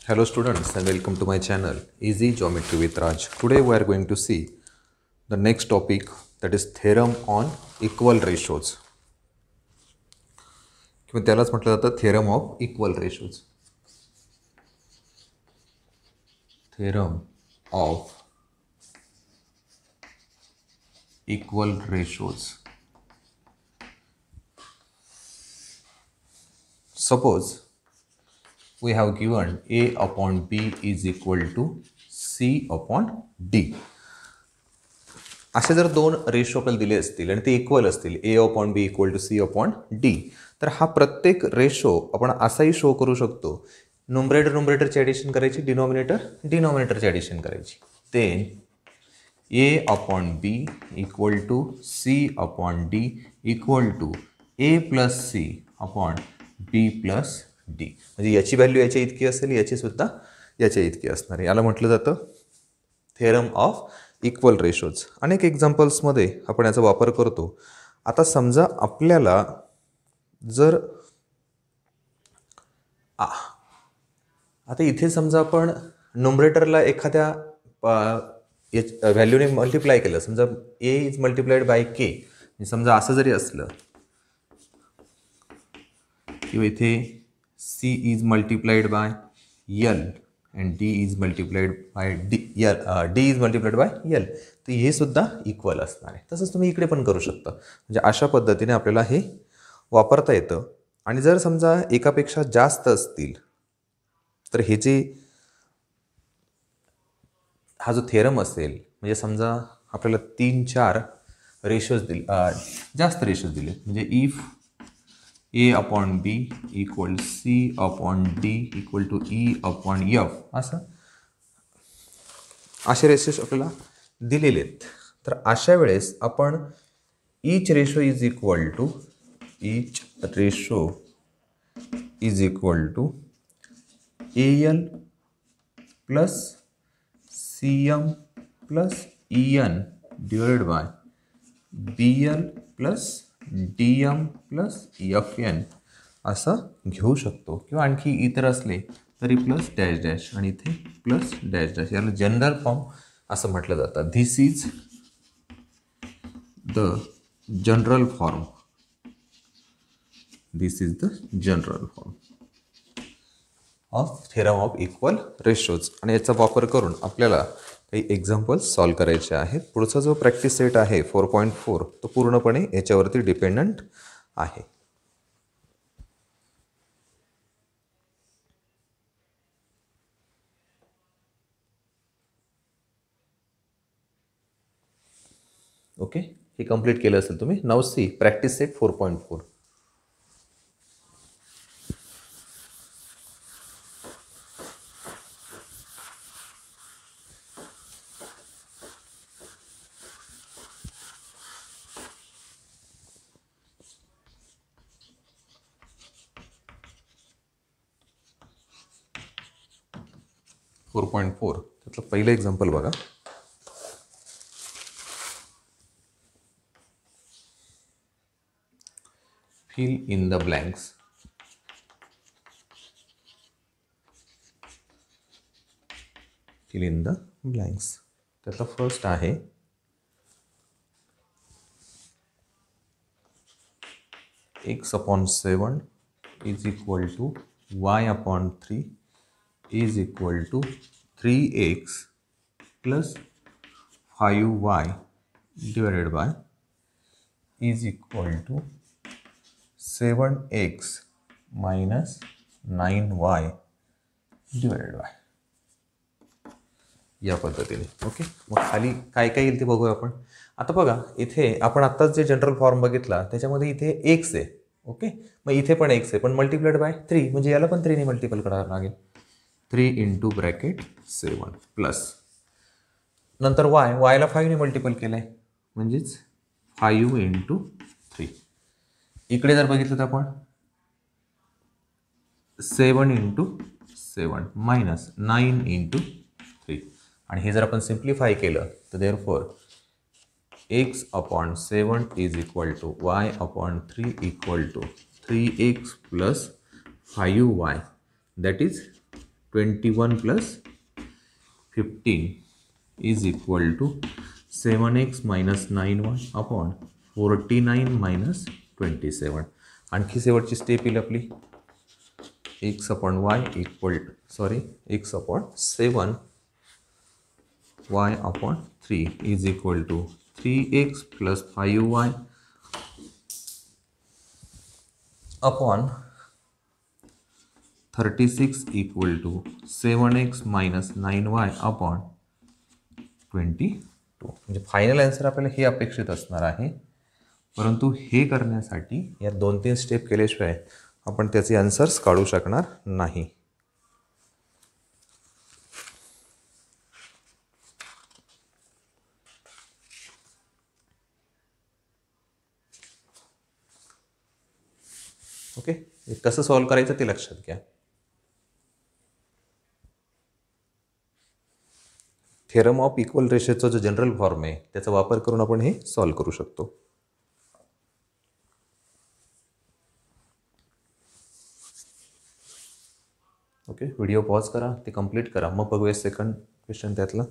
Hello students and welcome to my channel Easy Geometry with Raj. Today we are going to see the next topic, that is theorem on equal ratios. किंवा त्यालाच म्हटलं जातं theorem of equal ratios. Theorem of equal ratios. Suppose we have given A upon B is equal to C upon D. असे जर दोन ratio आपल्याला दिले असतील आणि ते इक्वल असतील, A upon B equal to C upon D, तर हा प्रत्येक रेशो आपण असाही शो करू शकतो. न्यूमरेटरची ॲडिशन करायची, डिनॉमिनेटरची ॲडिशन करायची. Then A upon B equal to C upon D equal to A plus C upon B plus D. म्हणजे याची व्हॅल्यू याच्या इतकी असेल, याची सुद्धा याच्या इतकी असणार आहे. याला म्हटलं जातं थेरम ऑफ इक्वल रेशोज. अनेक एक्झाम्पल्समध्ये आपण याचा वापर करतो. आता समजा आपल्याला जर आता इथे समजा आपण न्यूमरेटरला एखाद्या व्हॅल्यूने मल्टिप्लाय केलं, समजा A is multiplied by K, समजा असं जरी असलं किंवा इथे C is multiplied by L and D is multiplied by D is multiplied by L, तर हे सुद्धा इक्वल असणार आहे. तसंच तुम्ही इकडे पण करू शकता. म्हणजे अशा पद्धतीने आपल्याला हे वापरता येतं. आणि जर समजा एकापेक्षा जास्त असतील तर हे जे हा जो थेरम असेल, म्हणजे समजा आपल्याला 3-4 रेशोज दिले, जास्त रेशोज दिले, म्हणजे if A upon B equal C upon D equal to E upon F, असं असे रेशोज आपल्याला दिलेले आहेत. तर अशा वेळेस आपण each ratio is equal to AL plus CM plus EN divided by BL plus DM plus FN असं घेऊ शकतो. किंवा आणखी इतर असले तरी प्लस डॅश डॅश आणि इथे प्लस डॅश डॅश, याला जनरल फॉर्म असं म्हटलं जातं. This is the general form. Of theorem of equal ratios. आणि याचा वापर करून आपल्याला काही एक्झाम्पल्स सॉल्व करायचे आहेत. पुढचा जो प्रॅक्टिस सेट आहे 4.4 तो पूर्णपणे याच्यावरती डिपेंडंट आहे. ओके, हे कंप्लीट केलं असेल तुम्ही. Now see practice set 4.4. त्यातलं पहिलं एक्झाम्पल बघा. Fill in the blanks. त्यातलं फर्स्ट आहे x upon 7 is equal to y upon 3 is equal to 3x plus 5y divided by is equal to 7x minus 9y divided by, या पद्धतीने. Okay, मग खाली काय काय येईल ते बघूया आपण. आता बघा, इथे आपण आत्ताच जे जनरल फॉर्म बघितला त्याच्यामध्ये इथे x आहे. ओके, मग इथे पण x आहे, पण मल्टिप्लाइड बाय 3, म्हणजे याला पण 3 ने मल्टिपल करावं लागेल. 3 इंटू ब्रॅकेट 7 प्लस नंतर वायला 5 ने मल्टिपल केलं आहे, म्हणजेच 5 इंटू 3. इकडे जर बघितलं तर आपण 7 इंटू 7 मायनस 9 इंटू 3. आणि हे जर आपण सिम्प्लिफाय केलं तर therefore x upon 7 is equal to y upon 3 equal to 3x plus 5y, that is 21 plus 15 is equal to 7x minus 9y upon 49 minus 27. आणखी शेवटची स्टेप येईल आपली x upon y equal x upon 7 y upon 3 is equal to 3x plus 5y upon 36 equal to 7x minus 9y upon 22. म्हणजे final answer आपल्याला हे अपेक्षित असणार आहे, परंतु हे करण्यासाठी या 2-3 स्टेप केल्याशिवाय आपण त्याचे आन्सर्स काढू शकणार नाही. ओके, कसं सॉल्व करायचं ते लक्षात घ्या. थेरम ऑफ इक्वल रेशोचा जो जनरल फॉर्म आहे त्याचा वापर करून आपण हे सॉल्व करू शकतो. ओके, व्हिडिओ पॉज करा, ते कंप्लीट करा, मग बघूया सेकंड क्वेश्चन त्यातला.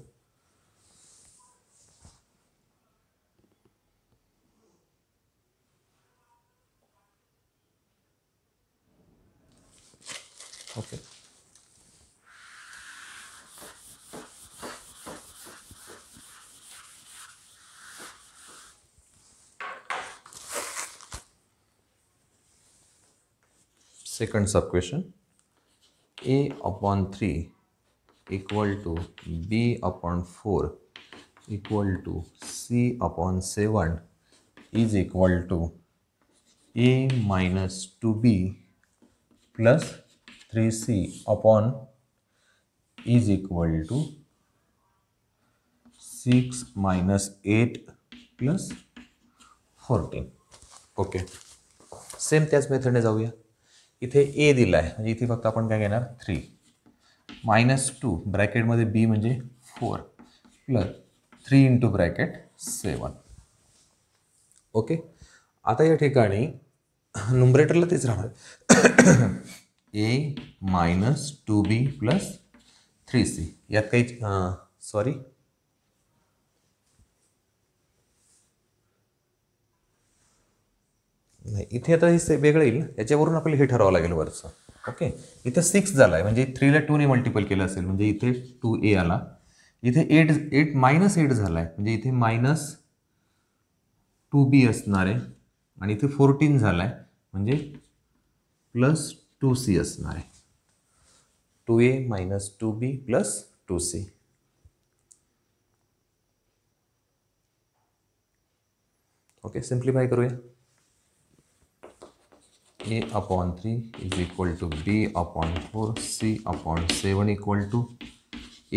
Okay, second sub question, a upon 3 equal to b upon 4 equal to c upon 7 is equal to a minus 2b plus 3c upon is equal to 6 minus 8 plus 14. Okay, same त्याच मेथडने जाऊया. इथे ए दिला आहे म्हणजे इथे फक्त आपण काय घेणार 3 मायनस 2 ब्रॅकेटमध्ये बी म्हणजे 4 प्लस 3 इंटू ब्रॅकेट 7. ओके, आता या ठिकाणी नुमरेटरला तेच राहणार ए मायनस 2b प्लस 3c. यात काही सॉरी नाही, इथे आता हे वेगळं येईल, याच्यावरून आपल्याला हे ठरवावं लागेल वरचं. ओके, इथं 6 झाला आहे म्हणजे 3ला 2ने मल्टिपल केलं असेल म्हणजे इथे 2a आला. इथे 8 मायनस 8 झाला आहे म्हणजे इथे मायनस 2b असणार आहे आणि इथे 14 झाला आहे म्हणजे प्लस 2c असणार आहे. 2a minus 2b plus 2c. Okay, simplify करूया. a upon 3 is equal to b upon 4 c upon 7 equal to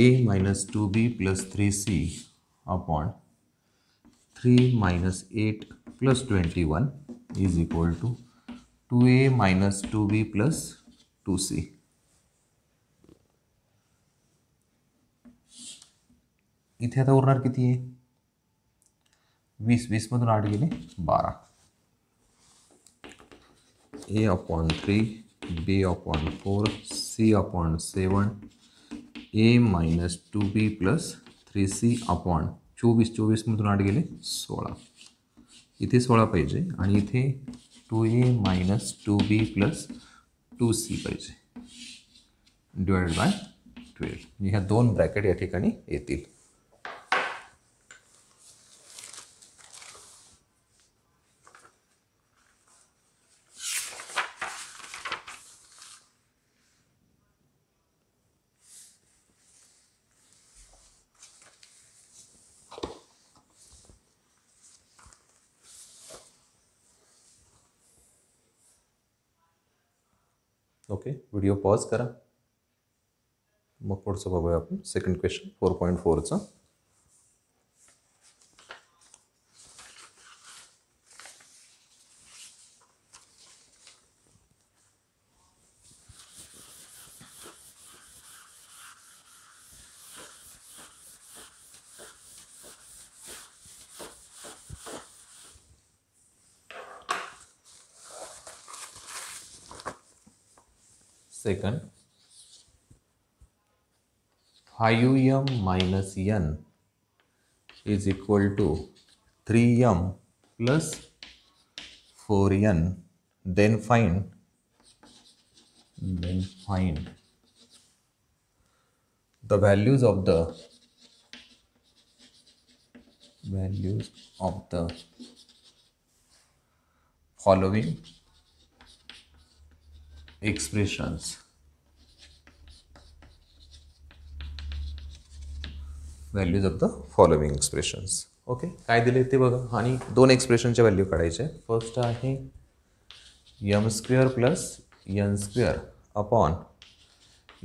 a minus 2b plus 3c upon 3 minus 8 plus 21 is equal to 2a minus 2b plus 2c. इथे आता उरणार किती आहे 20. 20 मधून 8 गेले 12. a upon 3 b upon 4 c upon 7 a minus 2b plus 3c upon 24. 24 मधून 8 गेले 16. इथे 16 पाहिजे आणि इथे 2a minus 2b plus 2c पाहिजे डिवाइडेड बाय 12. ह्या 2 ब्रॅकेट या ठिकाणी येतील. ओके, व्हिडिओ पॉज करा, मग पुढचं बघूया आपण सेकंड क्वेश्चन 4.4चं. Second, 5m minus n is equal to 3m plus 4n. Then find the values of the following expressions. Values of the following expressions. Okay, काय दिले ते बघा आणि दोन एक्सप्रेशनच्या व्हॅल्यू काढायचे. फर्स्ट आहे m square plus n square upon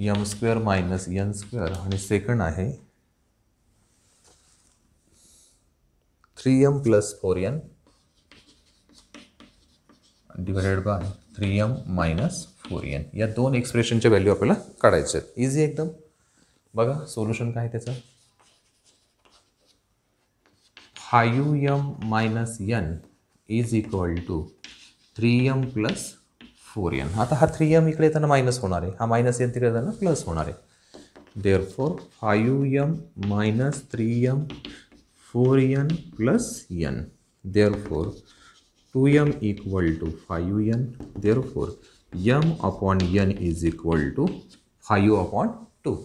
m square minus n square आणि सेकंड आहे 3m plus 4n divided by 3m minus 4n. या दोन एक्सप्रेशनच्या व्हॅल्यू आपल्याला काढायचे आहेत. इझी एकदम. बघा सोल्युशन काय त्याचं. 5m minus n is equal to 3m plus 4n. आता हा 3m इकडे येताना मायनस होणार आहे, हा मायनस n तिकडे येताना प्लस होणार आहे. Therefore 5m minus 3m 4n plus n. Therefore 2m equal to 5n. Therefore m upon n is equal to 5 upon 2.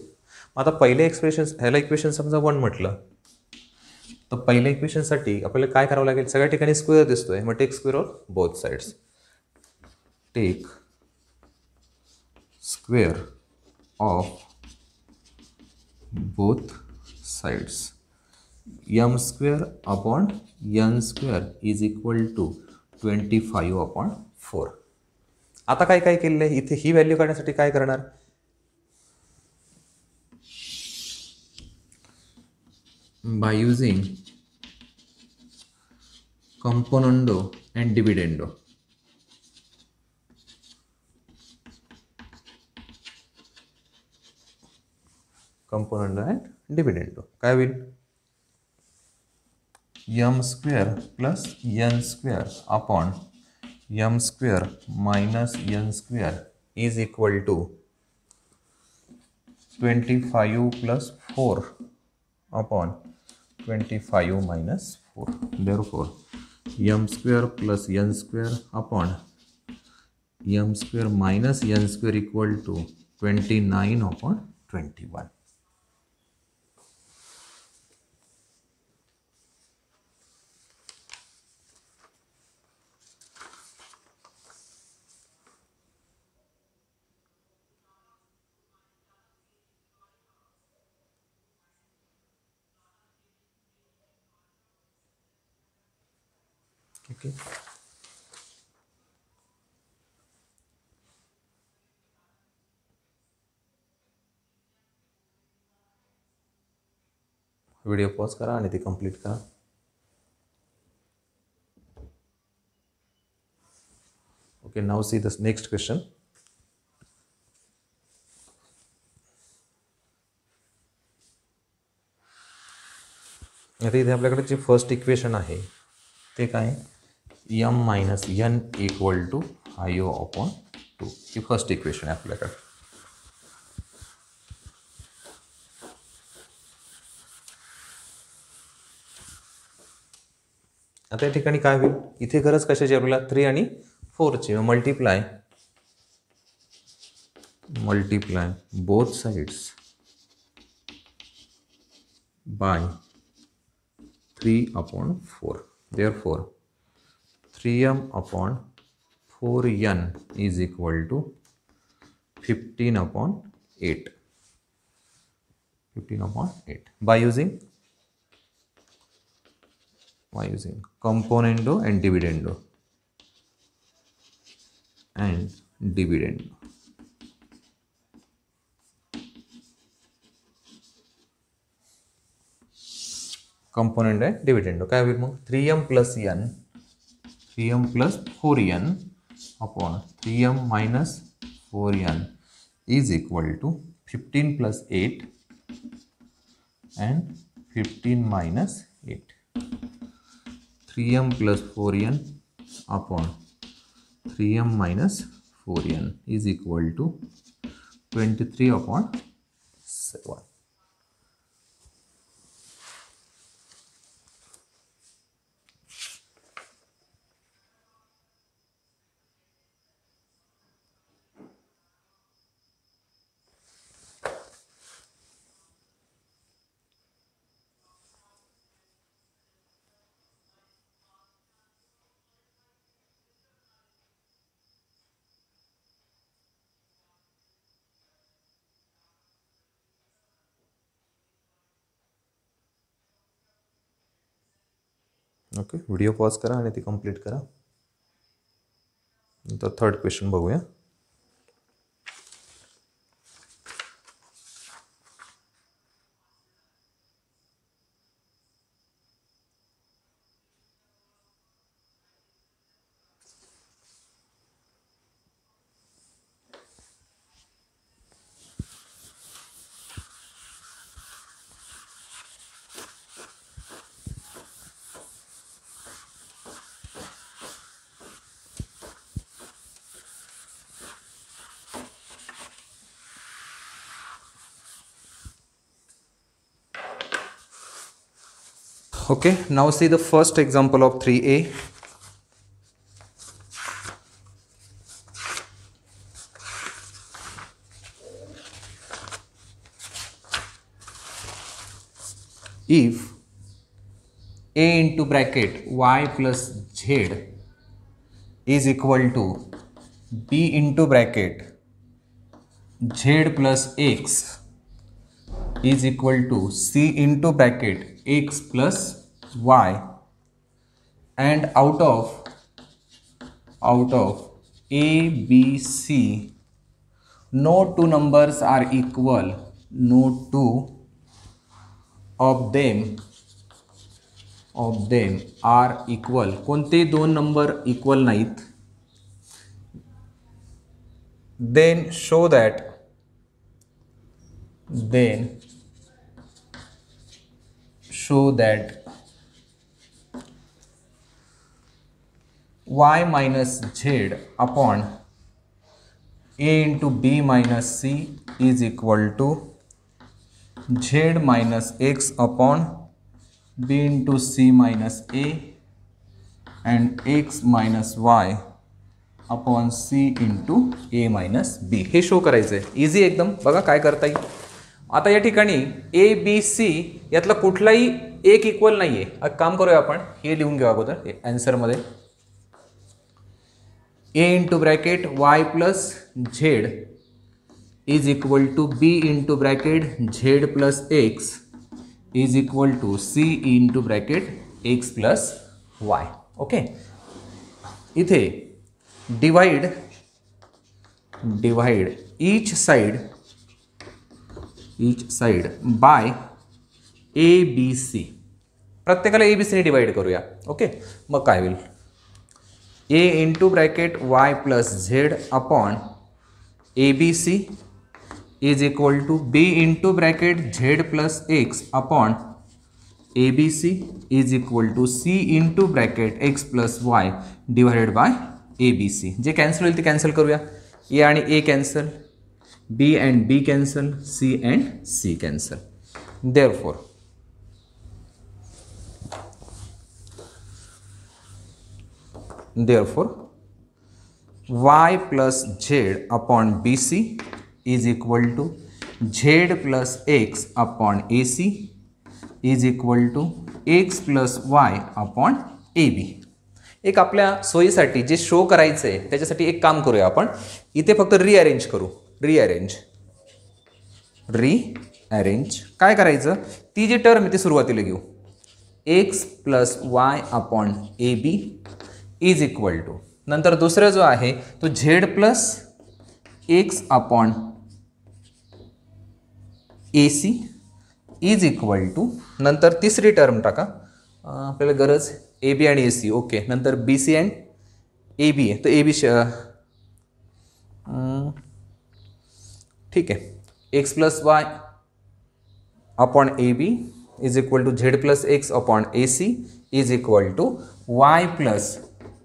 आता पहिले एक्सप्रेशन ह्याला इक्वेशन समजा 1 म्हटलं तर पहिल्या इक्वेशनसाठी आपल्याला काय करावं लागेल. सगळ्या ठिकाणी स्क्वेअर दिसतोय, मग take square of both sides. Take square of both sides. m square upon n square is equal to 25 upon 4. आता काय काय केलेलं आहे इथे ही व्हॅल्यू काढण्यासाठी काय करणार. By using componendo and dividendo. Componendo and dividendo. काय होईल. m square plus n square upon m square minus n square is equal to 25 plus 4 upon 25 minus 4. Therefore m square plus n square upon m square minus n square equal to 29 upon 21. Okay. Video pause करा आणि ते complete करा. Okay, now see the next question. आता इथे आपल्याकडे जे first equation आहे ते काय. m minus n equal to 5 upon 2. ही फर्स्ट इक्वेशन आहे आपल्याकडे. आता या ठिकाणी काय होईल. इथे गरज कशाची आपल्याला 3 आणि 4ची. Multiply both sides by 3 upon 4. Therefore 3m upon 4n is equal to 15 upon 8. 15 upon 8 by using componendo and dividendo. Componendo and dividendo. काय होईल मग. 3m plus n 3m plus 4n upon 3m minus 4n is equal to 15 plus 8 and 15 minus 8. 3m plus 4n upon 3m minus 4n is equal to 23 upon 7. Okay, video pause करा आणि ती complete करा. नंतर third question बघूया. Okay, now see the first example of 3a. If a into bracket y plus z is equal to b into bracket z plus x is equal to c into bracket x plus y, and out of a b c no two numbers are equal, no two of them are equal, कोणते दोन number equal नाहीत, then show that y minus z upon a into b minus c is equal to z minus x upon b into c minus a and x minus y upon c into a minus B. हे show करायचं आहे. Easy एकदम. बघा काय करता येईल. आता या ठिकाणी ए बी सी यातला कुठलाही एक इक्वल नाही आहे. काम करूया आपण, हे लिहून घेऊ अगोदर ॲन्सरमध्ये. A into bracket Y plus Z is equal to B into bracket Z plus X is equal to C into bracket X plus Y. Okay, इथे divide each side by A B C. प्रत्येकाला A बी सीने divide करूया. Okay, मग काय होईल, A into bracket Y plus Z upon A B C is equal to B into bracket Z plus x upon A B C is equal to C into bracket X plus Y divided by A B C. जे cancel होईल ते cancel करूया. A आणि A cancel, B and B cancel, C and C cancel. Therefore y plus Z upon B C is equal to z plus x upon a c is equal to x plus Y upon A b. एक आपल्या सोयीसाठी जे show करायचं आहे त्याच्यासाठी एक काम करूया आपण. इथे फक्त रिअरेंज करू. रिअरेंज काय करायचं, ती जी टर्म आहे ती सुरुवातीला घेऊ. X plus Y upon A b is equal to, नंतर दुसरा जो आहे तो z plus x upon a c is equal to, नंतर तिसरी टर्म टाका, आपल्याला गरज ए बी आणि ए सी. ओके, नंतर B C and A B आहे, तर ए बी ठीक आहे. X plus Y upon A b is equal to z plus x upon a c is equal to Y plus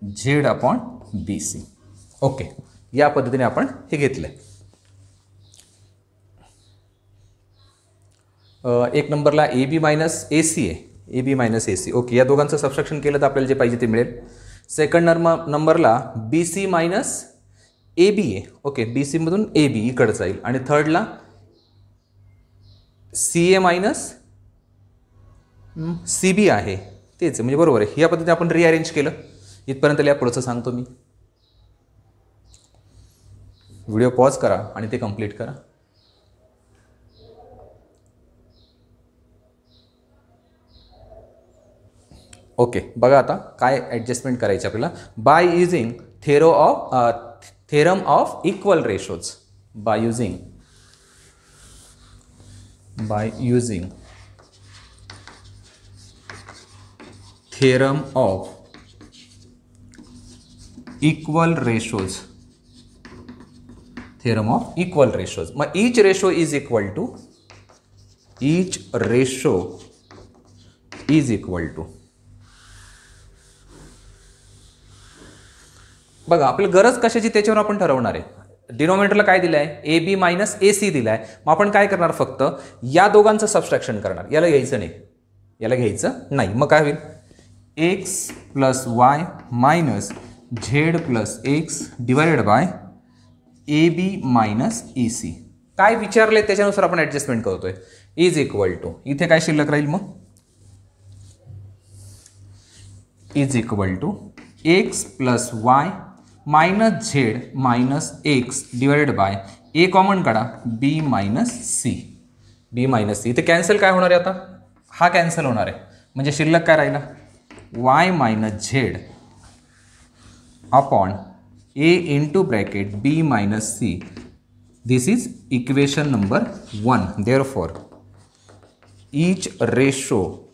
Z upon B c. Okay, या पद्धतीने आपण हे घेतलं. एक नंबरला ए बी मायनस ए सी आहे, a b minus a c. Okay, या दोघांचं सबस्ट्रक्शन केलं तर आपल्याला जे पाहिजे ते मिळेल. सेकंड नंबरला B C minus A B आहे. ओके, बी सीमधून ए बी इकडं जाईल. आणि थर्डला सी ए मायनस सी बी आहे, तेच म्हणजे बरोबर आहे. या पद्धतीने आपण रिअरेंज केलं. इथपर्यंत या पुढचं सांगतो मी. व्हिडिओ पॉज करा आणि ते कंप्लीट करा. ओके, बघा आता काय ॲडजस्टमेंट करायची आपल्याला. By using theorem of equal ratios. By using theorem of equal ratios. Theorem of equal ratios. मग each ratio is equal to बघा आपली गरज कशाची त्याच्यावर आपण ठरवणार आहे. डिनोमिनेटरला काय दिलं आहे, a b minus a C दिला आहे. मग आपण काय करणार, फक्त या दोघांचं सबस्ट्रॅक्शन करणार. याला घ्यायचं नाही. मग काय होईल, x plus y minus z plus x divided by A b minus a c. काय विचारले त्याच्यानुसार आपण ॲडजस्टमेंट करतोय. इज इक्वल टू, इथे काय शिल्लक राहील मग, is equal to x plus y minus z minus x divided by a common काढा बी मायनस सी. इथे कॅन्सल काय होणार आहे, आता हा कॅन्सल होणार आहे. म्हणजे शिल्लक काय राहिला, y minus z upon a into bracket b minus c. This is equation number 1. Therefore each ratio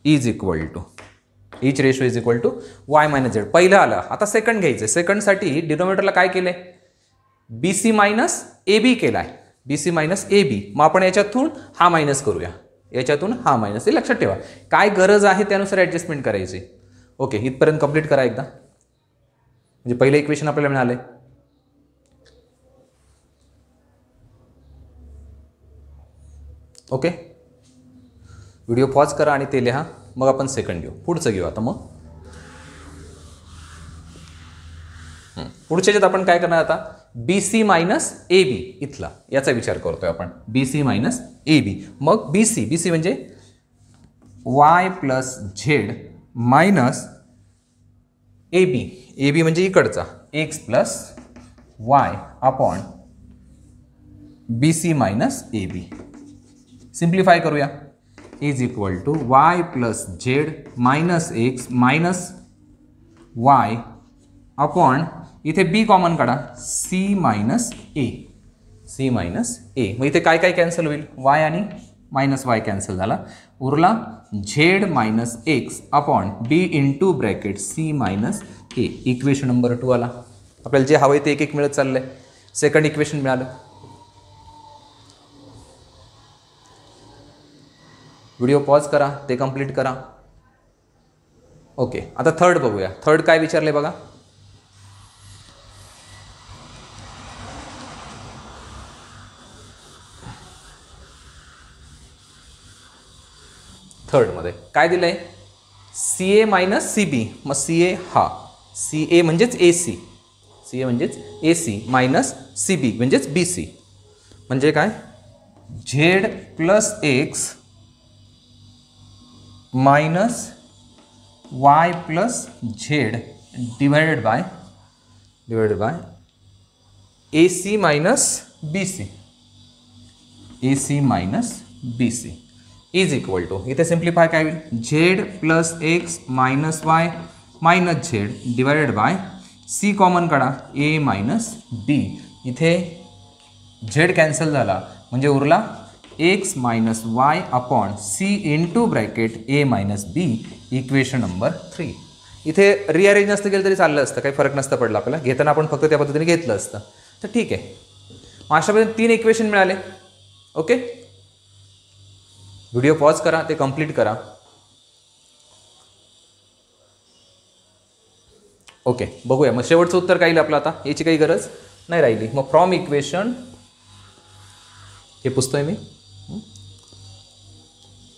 is equal to y minus z. पहिलं आलं, आता सेकंड घ्यायचं. सेकंडसाठी डिनोमिनेटरला काय केलं आहे, बी सी मायनस ए बी केला आहे. B C minus A B. मग आपण याच्यातून हा मायनस करूया, याच्यातून हा मायनस. हे लक्षात ठेवा, काय गरज आहे त्यानुसार ॲडजस्टमेंट करायची. ओके, इथपर्यंत कंप्लीट करा एकदा. म्हणजे पहिलं इक्वेशन आपल्याला मिळालंय. ओके, व्हिडिओ पॉज करा आणि ते लिहा. मग आपण सेकंड घेऊ, पुढचं घेऊ. आता मग पुढच्या याच्यात आपण काय करणार, आता B C minus A B इथला याचा विचार करतोय आपण. B C minus A B. मग बी सी म्हणजे वाय प्लस झेड मायनस ए बी म्हणजे इकडचा X plus Y upon B C minus ए बी. सिम्प्लिफाय करूया. Is equal to Y plus Z minus x minus Y upon इथे B common काढा C minus ए. मग इथे काय काय कॅन्सल होईल, वाय आणि मायनस वाय कॅन्सल झाला. उरला Z minus x upon b into bracket c minus a. Equation number 2 आला. आपल्याला जे हवं आहे ते एक एक मिळत चाललंय. सेकंड इक्वेशन मिळालं. व्हिडिओ पॉज करा, ते कंप्लीट करा. ओके, आता थर्ड बघूया. थर्ड काय विचारले बघा. थर्डमध्ये काय दिलं आहे, c a minus c b. मग सी ए हा सी ए म्हणजेच a c minus c b म्हणजेच बी सी. म्हणजे काय, z plus x minus y plus z divided by a c minus b C. Is equal to, इथे simplify काय होईल, z plus x minus y minus z divided by c common काढा a minus बी. इथे Z cancel झाला म्हणजे उरला x minus Y upon c into bracket a minus b. Equation number 3. इथे rearrange नसतं केलं तरी चाललं असतं, काही फरक नसतं पडला आपल्याला. घेताना आपण फक्त त्या पद्धतीने घेतलं असतं. तर ठीक आहे, मग अशा पद्धतीने 3 इक्वेशन मिळाले. ओके, व्हिडिओ पॉज करा, ते कंप्लीट करा. ओके, बघूया मग शेवटचं उत्तर काय येईल आपलं. आता याची काही गरज नाही राहिली. मग फ्रॉम इक्वेशन, हे पुसतोय मी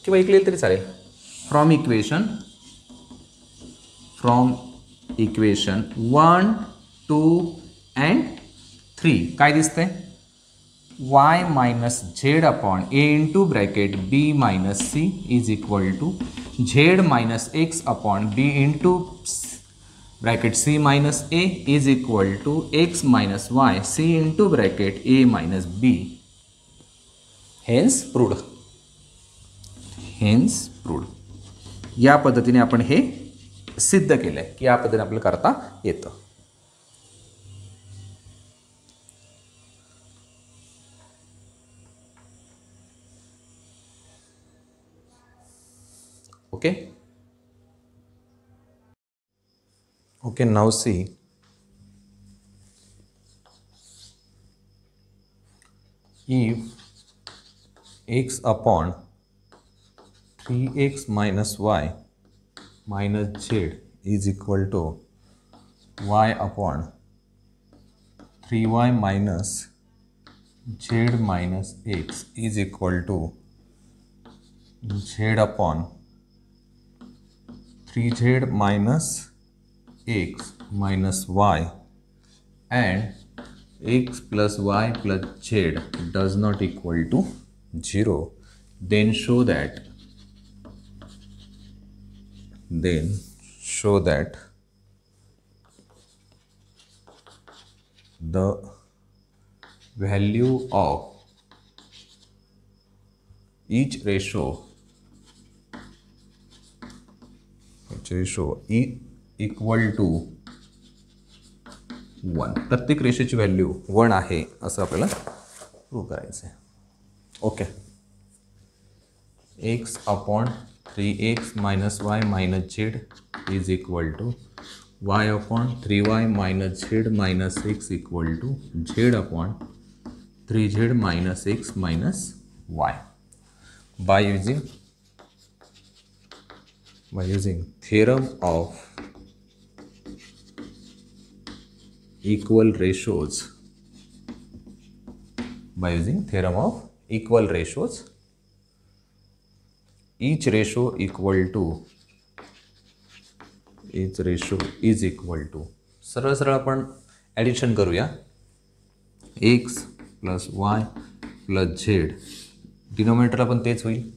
किंवा ऐकलेलं तरी चालेल. फ्रॉम इक्वेशन 1, 2 and 3 काय दिसतंय, y minus z upon a into bracket b minus c is equal to z minus x upon b into bracket c minus a is equal to x minus y c into bracket a minus b. Hence proved. या पद्धतीने आपण हे सिद्ध केलं आहे की या पद्धतीने आपल्याला करता येतं. Okay. Okay, now see, if x upon 3x minus y minus z is equal to y upon 3y minus z minus x is equal to z upon 3z minus x minus y and x plus y plus z does not equal to 0, then show that the value of each ratio equal to 1. प्रत्येक रेषेची value 1 आहे असं आपल्याला prove करायचं आहे. Okay. x upon 3x minus y minus z is equal to y upon 3y minus z minus x equal to z upon 3z minus x minus y. By using theorem of equal ratios, each ratio is equal to सरळ सरळ आपण addition करूया. x plus Y plus z, डिनोमिनेटरला पण तेच होईल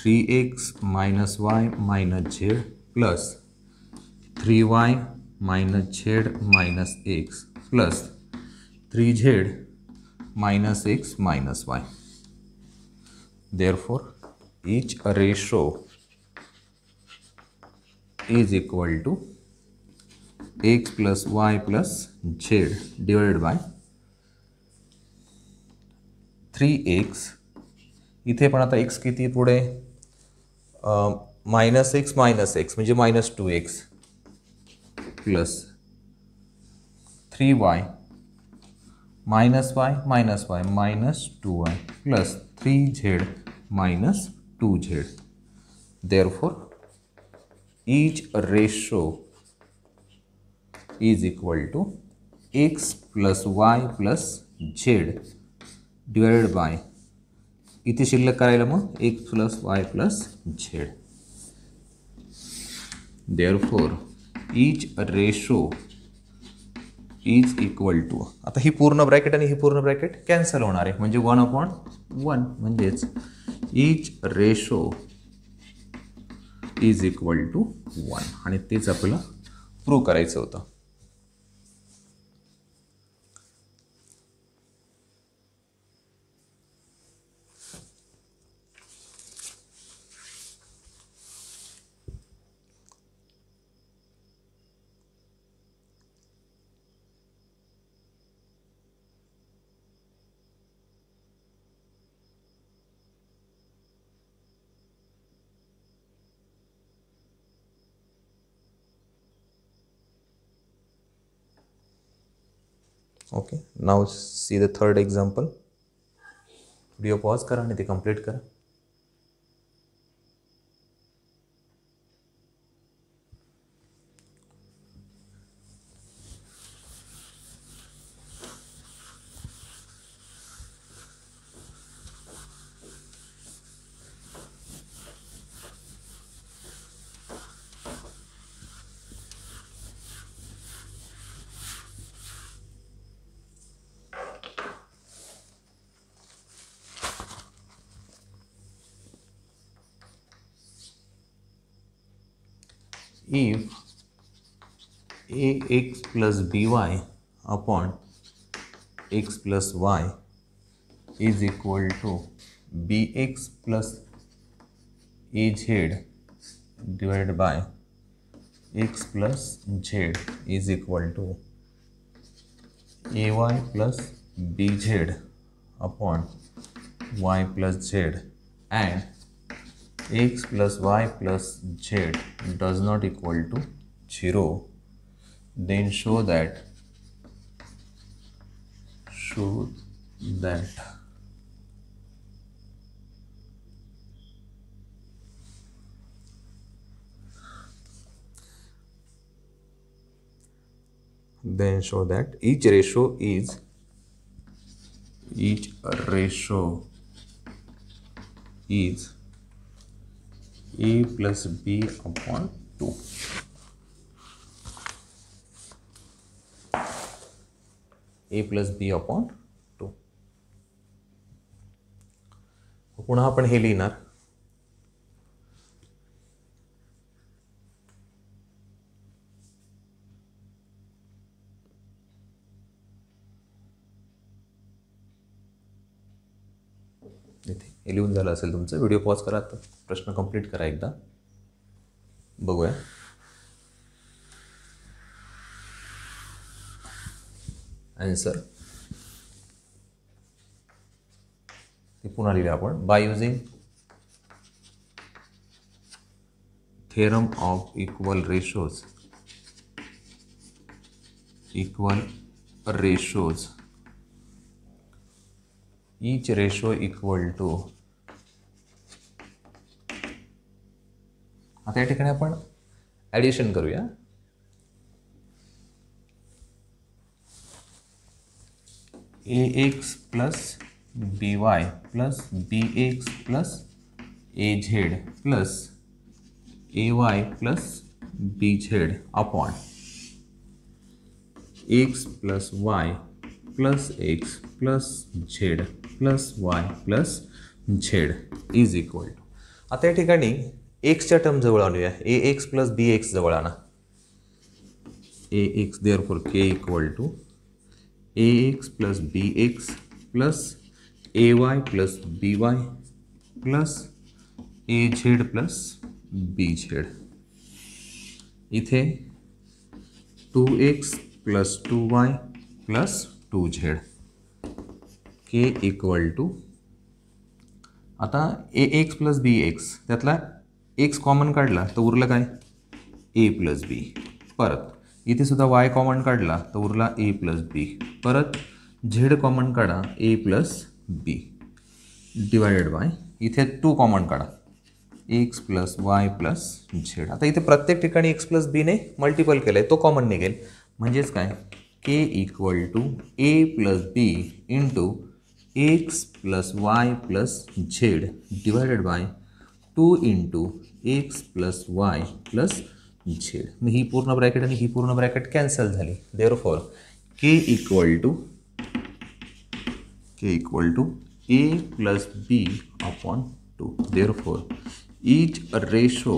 3x minus y minus z plus 3y minus z minus x plus 3z minus x minus y. Therefore, each ratio is equal to x plus y plus z divided by 3x. इथे पण आता x किती पुढे minus x म्हणजे minus 2x plus 3y minus Y minus 2y plus 3z minus 2z. Therefore, each ratio is equal to x plus y plus z divided by इथे शिल्लक करायला मग x plus y plus z. Therefore, each ratio is equal to, आता ही पूर्ण bracket आणि ही पूर्ण bracket cancel होणार आहे म्हणजे 1/1 म्हणजेच each ratio is equal to 1 आणि तेच आपल्याला प्रूव्ह करायचं होतं. Okay. Now see the third example. Video pause करा आणि ते कंप्लीट करा. If ax plus by upon x plus y is equal to bx plus AZ divided by x plus z is equal to AY plus BZ upon y plus z, and x plus y plus z does not equal to 0, then show that each ratio is a plus b upon 2. a plus b upon 2. पुन्हा आपण हे लिहिणार इथे हे लिहून झालं असेल तुमचं. व्हिडिओ पॉज करा, आता प्रश्न कंप्लीट करा एकदा, बघूया. आन्सर ते पुन्हा लिहिलं आपण. Bye using theorem of equal ratios each ratio equal to, आता या ठिकाणी आपण ॲडिशन करूया. ax plus by plus bx plus az plus ay plus bz upon x plus y plus x plus z plus y plus z is equal to. आता या ठिकाणी एक्सच्या term जवळ आणूया. ax प्लस bx जवळ आणा. ax therefore k equal to ax plus bx plus ay plus by plus az plus bz. इथे 2x plus 2y plus 2z k equal to, आता ax plus bx त्यातला x common काढला तर उरलं काय, a plus b. परत इथे सुद्धा y कॉमन काढला तर उरला a प्लस बी. परत z कॉमन काढा a plus b divided by इथे 2 कॉमन काढा x plus y plus z. आता इथे प्रत्येक ठिकाणी x प्लस बीने मल्टिपल केलं आहे, तो कॉमन निघेल. म्हणजेच काय, k equal to a plus b into x plus y plus z divided by 2 into x plus y plus z. मग ही पूर्ण ब्रॅकेट आणि ही पूर्ण ब्रॅकेट कॅन्सल झाली. Therefore k equal to a plus b upon 2. Therefore each ratio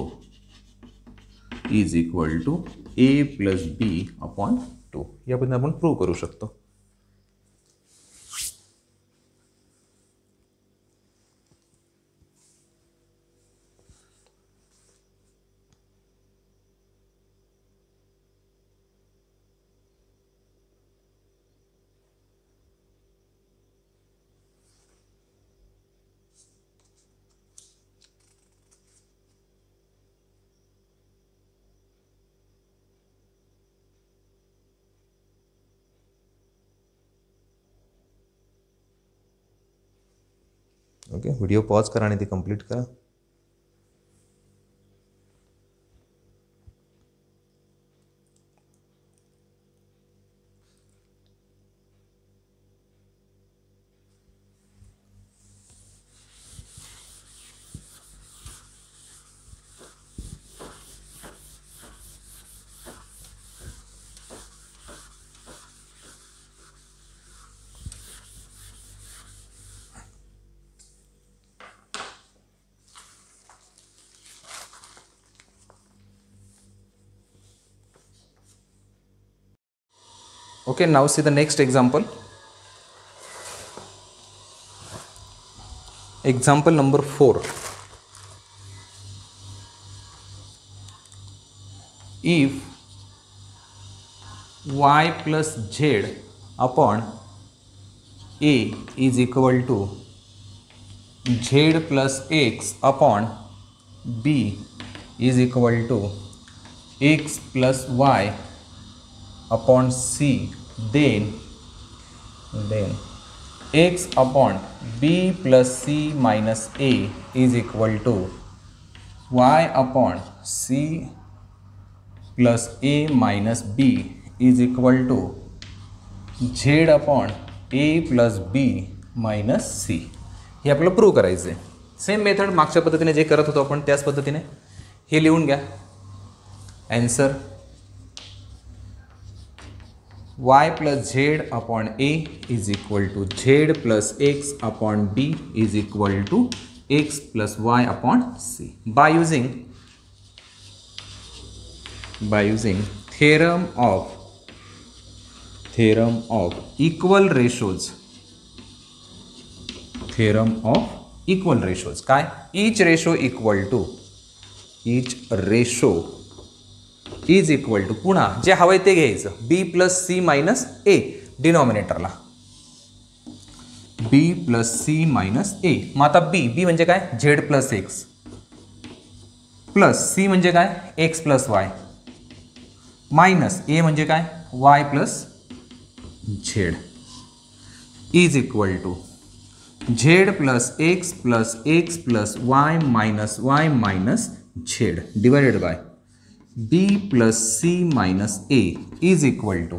is equal to a plus b upon 2. या पद्धतीने आपण प्रूव्ह करू शकतो. ओके, व्हिडिओ पॉज करा आणि ती कंप्लीट करा. Okay, now see the next example. Example number 4. If y plus Z upon a is equal to z plus x upon b is equal to x plus Y upon c, then x upon b plus c minus a is equal to y upon c plus a minus b is equal to z upon a plus b minus c. हे आपल्याला prove करायचं आहे. Same method मागच्या पद्धतीने जे करत होतो आपण त्याच पद्धतीने हे लिहून घ्या. Answer y plus z upon a is equal to z plus x upon b is equal to x plus y upon c. By using theorem of equal ratios. Theorem of equal ratios काय? each ratio is equal to पुन्हा जे हवंय ते घ्यायचं b plus c minus a डिनॉमिनेटरला b plus c minus ए. मग आता b म्हणजे काय z plus x plus c म्हणजे काय x plus y minus a म्हणजे काय y plus Z is equal to z plus x plus y minus z divided by b plus c minus a is equal to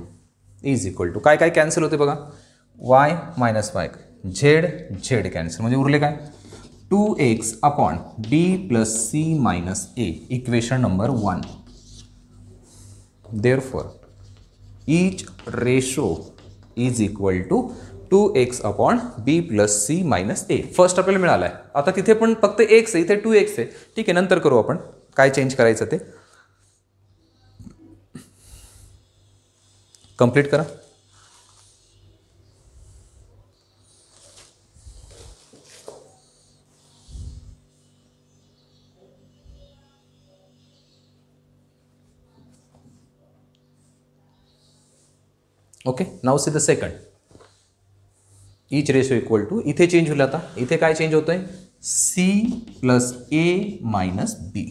काय काय cancel होते बघा y minus y z cancel म्हणजे उरले काय 2x upon b plus c minus a equation number 1. Therefore each ratio is equal to 2x upon b plus c minus a. First आपल्याला मिळाला आहे. आता तिथे पण फक्त x आहे, इथे 2x आहे. ठीक आहे, नंतर करू आपण काय चेंज करायचं ते. कंप्लीट करा. Okay, now see the second. Each ratio equal to इथे चेंज होईल. आता इथे काय चेंज होतंय c plus a minus b.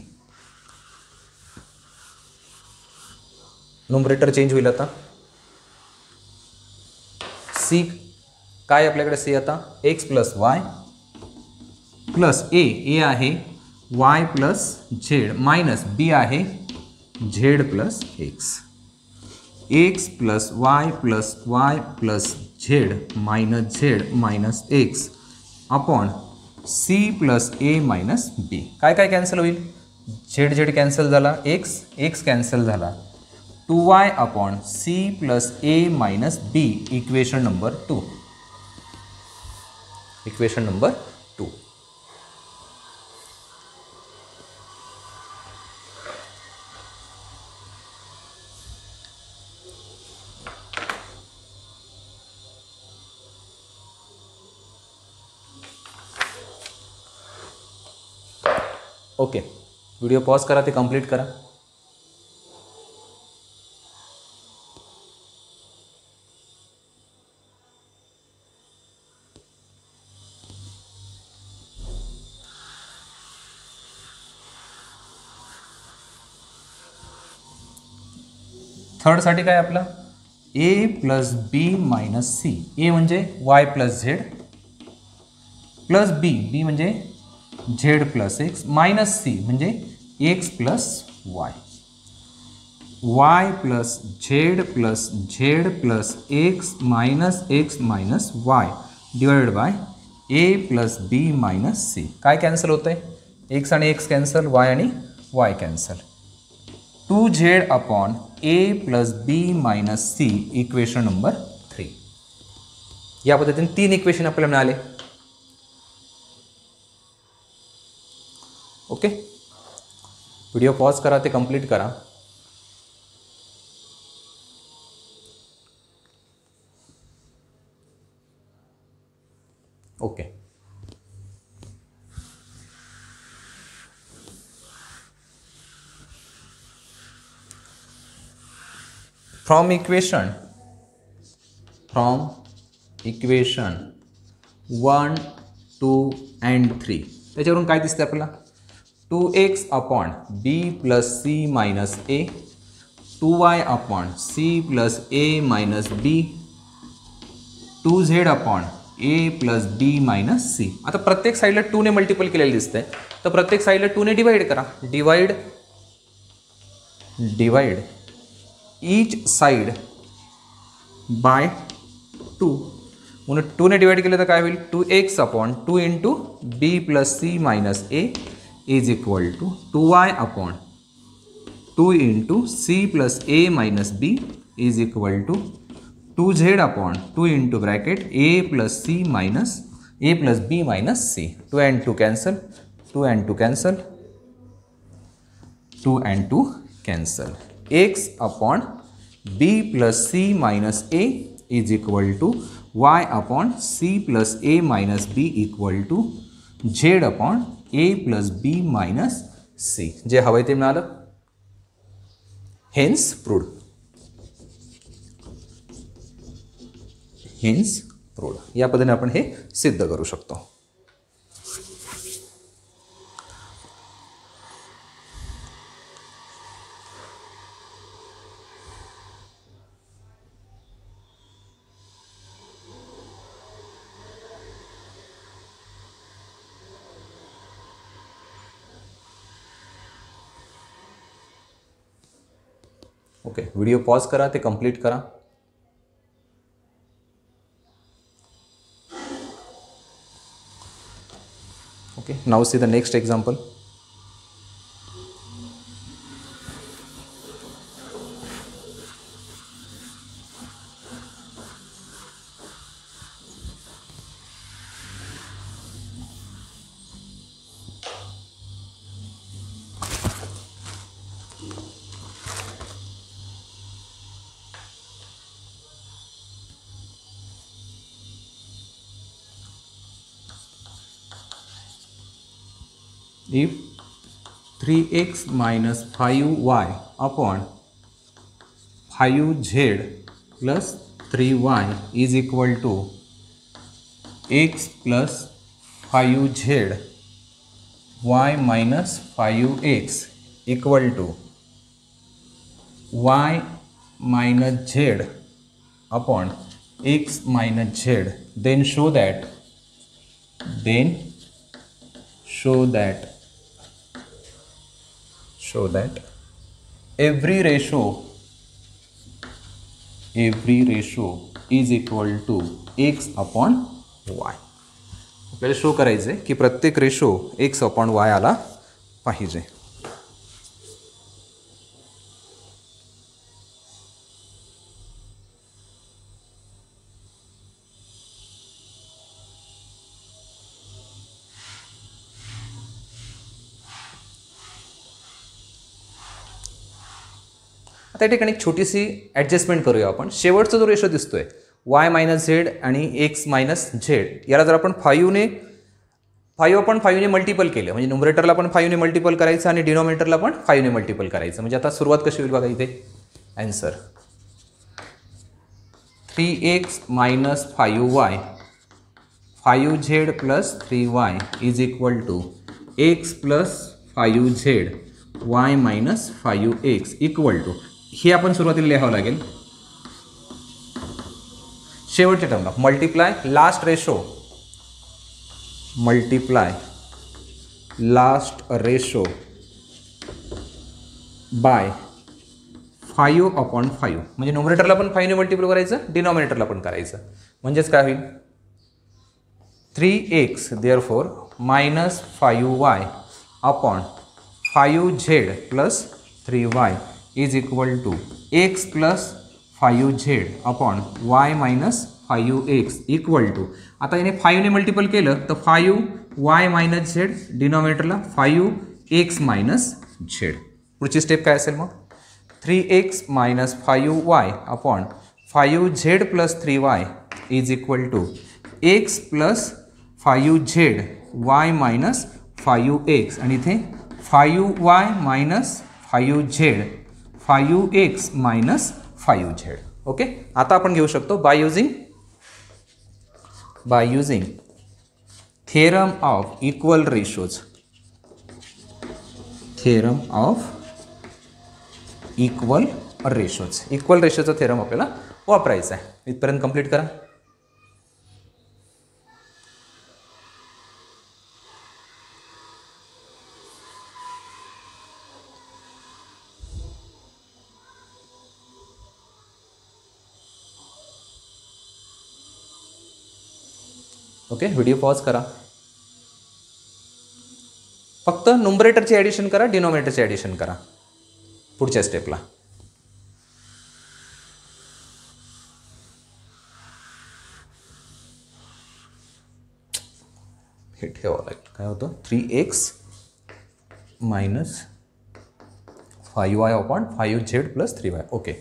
Numerator change होईल. आता सी काय आपल्याकडे सी आता X plus Y plus A आहे Y plus Z minus B आहे Z plus x plus Y plus Z minus x upon C plus ए minus B. काय काय cancel होईल झेड कॅन्सल झाला एक्स कॅन्सल झाला 2y upon c plus a minus b equation number 2. Okay, video pause करा, ते complete करा. थर्डसाठी काय आपला a plus b minus c. A म्हणजे Y plus z plus b म्हणजे z plus x minus c म्हणजे x plus Y plus z plus x minus y divided by a plus b minus c. काय cancel होतं आहे x आणि x cancel, y आणि y cancel. 2z upon a plus b minus c equation number 3. या पद्धतीने 3 equation आपल्याला मिळाले. Okay, video pause करा, ते कंप्लीट करा. ओके, फ्रॉम इक्वेशन 1, 2 and 3 त्याच्यावरून काय दिसते आपल्याला 2x upon b plus c minus a 2y upon C plus A minus b 2z upon a plus b minus c. आता प्रत्येक साईडला 2 ने मल्टिपल केलेलं दिसतंय तर प्रत्येक साईडला 2 ने डिवाइड करा. डिवाइड ईच साइड बाय 2 म्हणून 2 ने डिवाइड केलं तर काय होईल 2x upon 2 into b plus c minus a is equal to 2y upon 2 into c plus A minus b is equal to 2z upon 2 into bracket a plus c minus a plus b minus c. 2 and 2 cancel 2 and 2 cancel 2 and 2 cancel. x upon b plus c minus a is equal to y upon c plus a minus b equal to z upon a plus b minus c. जे हवंय ते मिळालं. Hence प्रूड. Hence प्रूड या पद्धतीने आपण हे सिद्ध करू शकतो. ओके, व्हिडिओ पॉज करा, ते कंप्लीट करा. Okay, now see the next example. If 3x minus 5y upon 5z plus 3y is equal to x plus 5z y minus 5x equal to y minus z upon x minus z, then show that every ratio is equal to x upon y. आपल्याला show करायचं आहे की प्रत्येक ratio x upon y आला पाहिजे. आता या ठिकाणी एक छोटीशी ॲडजस्टमेंट करूया आपण. शेवटचा जो रेशो दिसतोय y मायनस झेड आणि x मायनस झेड याला जर आपण 5 आपण 5 ने मल्टिपल केलं म्हणजे न्यूमरेटरला पण 5 ने मल्टिपल करायचं आणि डिनॉमिनेटरला पण 5 ने मल्टिपल करायचं. म्हणजे आता सुरुवात कशी होईल बघा इथे. Answer 3x minus 5y 5z plus 3y is equal to x plus 5z y minus 5x equal to हे आपण सुरुवातीला लिहावं लागेल. शेवटच्या टर्मला multiply last ratio by 5 upon 5 म्हणजे न्यूमरेटरला पण 5 ने मल्टिप्लाय करायचं डिनॉमिनेटरला पण करायचं. म्हणजेच काय होईल 3x therefore minus 5y upon 5z plus 3y is equal to x plus 5z upon y minus 5x equal to. आता याने 5 ने मल्टिपल केलं तर 5y मायनस z डिनॉमिनेटरला 5x मायनस z. पुढची स्टेप काय असेल मग 3x minus 5y upon 5z plus 3y is equal to x plus 5z y minus 5x आणि इथे 5y minus 5z 5x minus 5z. Okay, आता आपण घेऊ शकतो by using theorem of equal ratios. Theorem of equal रेशोचा theorem आपल्याला वापरायचा आहे. इथपर्यंत कंप्लीट करा. ओके, व्हिडिओ पॉज करा. फक्त न्यूमरेटरची ॲडिशन करा, डिनॉमिनेटरची ॲडिशन करा पुढच्या स्टेपला. हे ठेवावं लागेल. काय होतं 3x - 5y upon 5z plus 3y. Okay,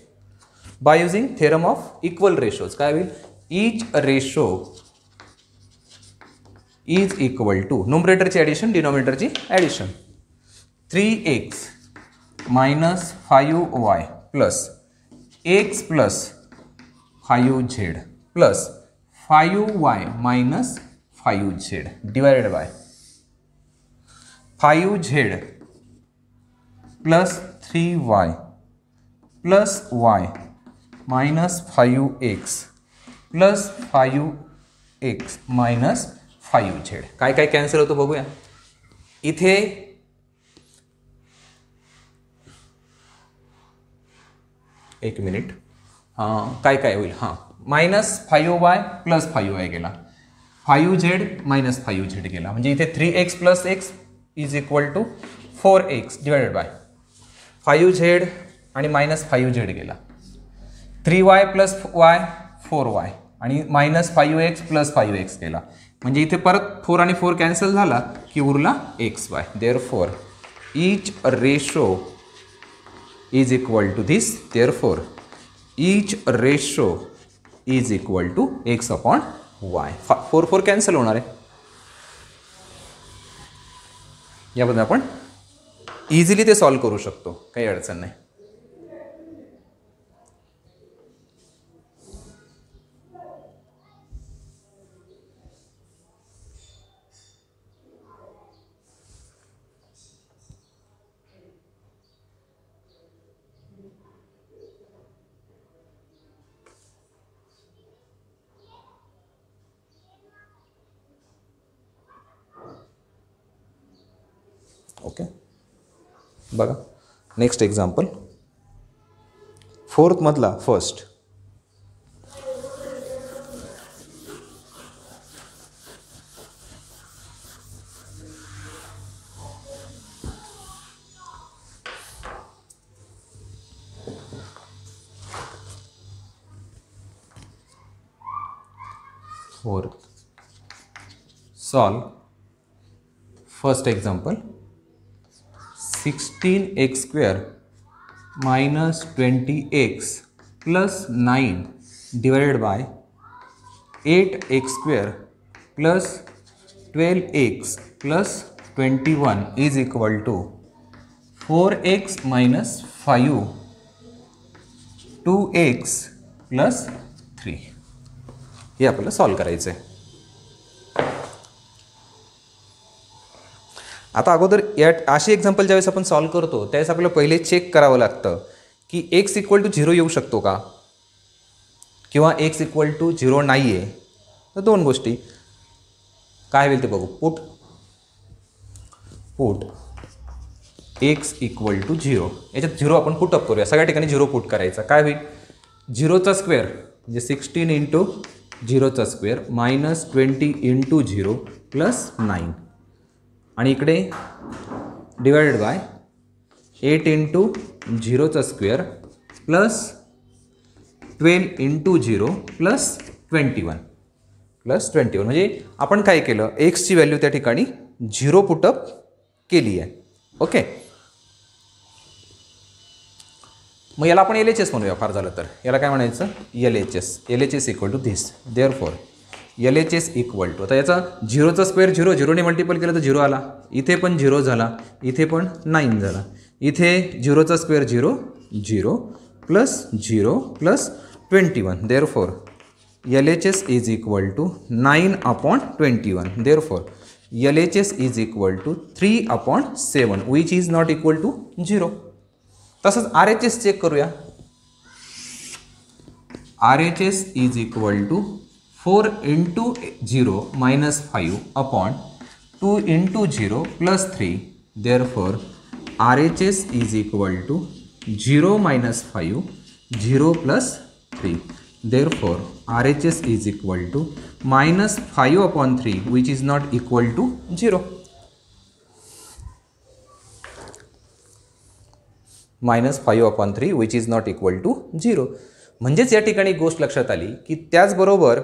by using theorem of equal ratios काय होईल? Each ratio is equal to न्यूमरेटरची ॲडिशन, डिनॉमिनेटरची addition. 3x - 5y plus x plus 5z plus 5y minus 5z divided by 5z plus 3y plus y minus 5x plus 5x minus 5z. काय काय cancel होतं बघूया. इथे एक minute, काय काय होईल? मायनस 5y प्लस 5y गेला, 5z मायनस 5z गेला, म्हणजे इथे 3x plus x is equal to 4x divided by 5z आणि मायनस 5z गेला, 3y प्लस y 4y आणि मायनस 5x प्लस 5x गेला, म्हणजे इथे परत 4 आणि 4 कॅन्सल झाला की उरला xy. Therefore each ratio is equal to this. Therefore each ratio is equal to x upon y. 4 4 cancel होणार आहे. याबद्दल आपण इझिली ते सॉल्व करू शकतो, काही अडचण नाही. ओके, बघा नेक्स्ट एक्झाम्पल, 4th मधला first. Solve first example. 16x square minus 20x plus 9 divided by 8x square plus 12x plus 21 is equal to 4x minus 5 2x plus 3. हे आपल्याला सॉल्व करायचं आहे. आता अगोदर या अशी एक्झाम्पल ज्यावेळेस आपण सॉल्व करतो त्यावेळेस आपल्याला पहिले चेक करावं लागतं की x इक्वल टू 0 येऊ शकतो का किंवा x इक्वल टू 0 नाही आहे. तर दोन गोष्टी काय होईल ते बघू. पुट x इक्वल टू 0, याच्यात 0 आपण पुटअप करूया. सगळ्या ठिकाणी 0 पुट करायचा. काय होईल 0चा स्क्वेअर म्हणजे 16 इंटू 0चा स्क्वेअर मायनस 20 इंटू 0 प्लस 9 आणि इकडे डिवायडेड बाय 8 इंटू 0चा स्क्वेअर प्लस 12 इंटू 0 प्लस 21 म्हणजे आपण काय केलं एक्सची व्हॅल्यू त्या ठिकाणी 0 पुटअप केली आहे. ओके, मग याला आपण LHS म्हणूया. फार झालं तर याला काय म्हणायचं LHS equal to this. Therefore LHS equal to, आता याचा 0चा स्क्वेअर 0ने मल्टिपल केलं तर 0 आला, इथे पण 0 झाला, इथे पण 9 झाला, इथे 0चा square 0 plus 0 plus 21. Therefore, LHS is equal to 9 upon 21. Therefore, LHS is equal to 3 upon 7 which is not equal to 0. तसंच RHS चेक करूया. RHS is equal to 4 into 0 minus 5 upon 2 into 0 plus 3. Therefore, RHS is equal to 0 minus 5, 0 plus 3. Therefore, RHS is equal to minus 5 upon 3 which is not equal to 0. Minus 5 upon 3 which is not equal to 0. म्हणजेच या ठिकाणी गोष्ट लक्षात आली की त्याचबरोबर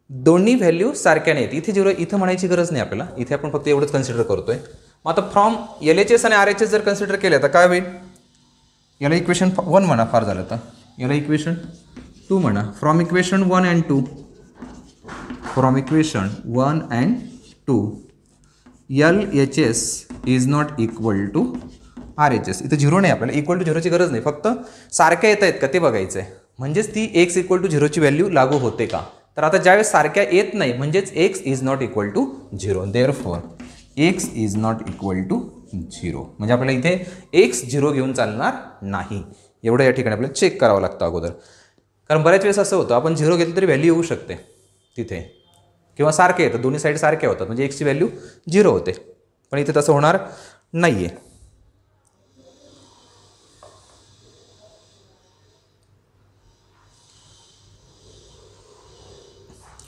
दोन्ही value सारख्या नाहीत. इथे 0 इथं म्हणायची गरज नाही आपल्याला. इथे आपण फक्त एवढंच कन्सिडर करतोय. मग आता फ्रॉम LHS आणि RHS जर कन्सिडर केलं तर काय होईल? याला इक्वेशन 1 म्हणा, फार झालं तर याला इक्वेशन 2 म्हणा. From equation 1 and 2 LHS is not equal to RHS. इथं 0 नाही, आपल्याला इक्वल टू 0ची गरज नाही, फक्त सारख्या येत आहेत का ते बघायचं आहे. म्हणजेच ती x इक्वल टू 0ची व्हॅल्यू लागू होते का. तर आता ज्यावेळेस सारख्या येत नाही म्हणजेच x is not equal to 0. Therefore x is not equal to 0. म्हणजे आपल्याला इथे x 0 घेऊन चालणार नाही. एवढं या ठिकाणी आपल्याला चेक करावं लागतं अगोदर. कारण बऱ्याच वेळेस असं होतं आपण 0 घेतलं तरी व्हॅल्यू येऊ शकते तिथे, किंवा सारखे येतं, दोन्ही साईड सारख्या होतात म्हणजे x ची व्हॅल्यू 0 होते. पण इथे तसं होणार नाही आहे.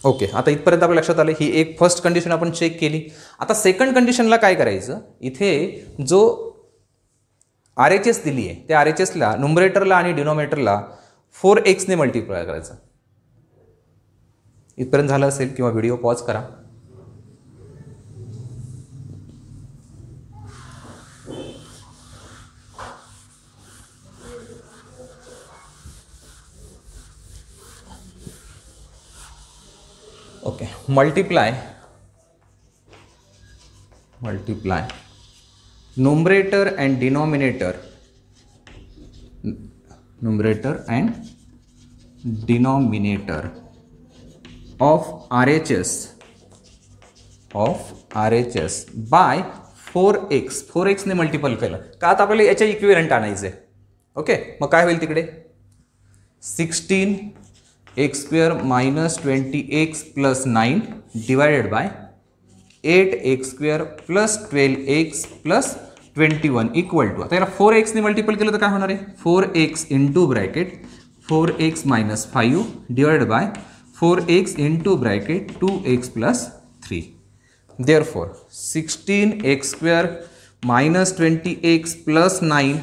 ओके, आता इथपर्यंत आपल्या लक्षात आलं. ही एक फर्स्ट कंडिशन आपण चेक केली. आता सेकंड कंडिशनला काय करायचं, इथे जो RHS दिली आहे त्या RHSला न्यूमरेटरला आणि डिनॉमिनेटरला 4x ने मल्टिप्लाय करायचं. इथपर्यंत झालं असेल किंवा व्हिडिओ पॉज करा. Okay, multiply numerator and denominator of RHS by 4x ने मल्टिपल केलं का. आता आपल्याला याच्या इक्विव्हॅलंट आणायचं आहे. ओके, मग काय होईल तिकडे 16x² minus 20x plus 9 divided by 8x² plus 12x plus 21 equal to, आता याला 4x ने मल्टिपल केलं तर काय होणार आहे 4x into bracket 4x minus 5 divided by 4x into bracket 2x plus 3. Therefore 16x² minus 20x plus 9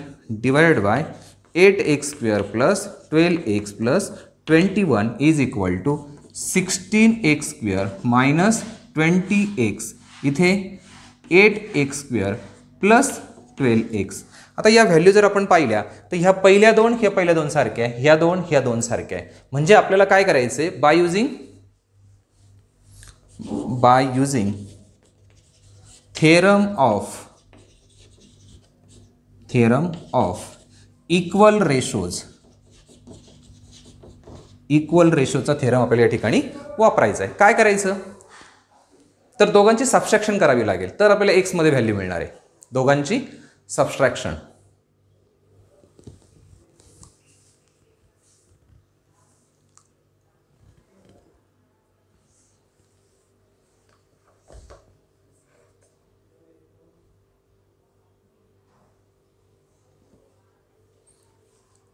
divided by 8x² plus 12x plus 21 is equal to 16x² minus 20x इथे 8x² plus 12x. आता या value जर आपण पाहिल्या तर ह्या पहिल्या दोन सारख्या आहे, ह्या दोन सारख्या आहे. म्हणजे आपल्याला काय करायचंय, by using theorem of equal रेशोचा थेरम आपल्याला या ठिकाणी वापरायचा आहे. काय करायचं तर दोघांची सबट्रॅक्शन करावी लागेल, तर आपल्याला x मध्ये व्हॅल्यू मिळणार आहे. दोघांची subtraction.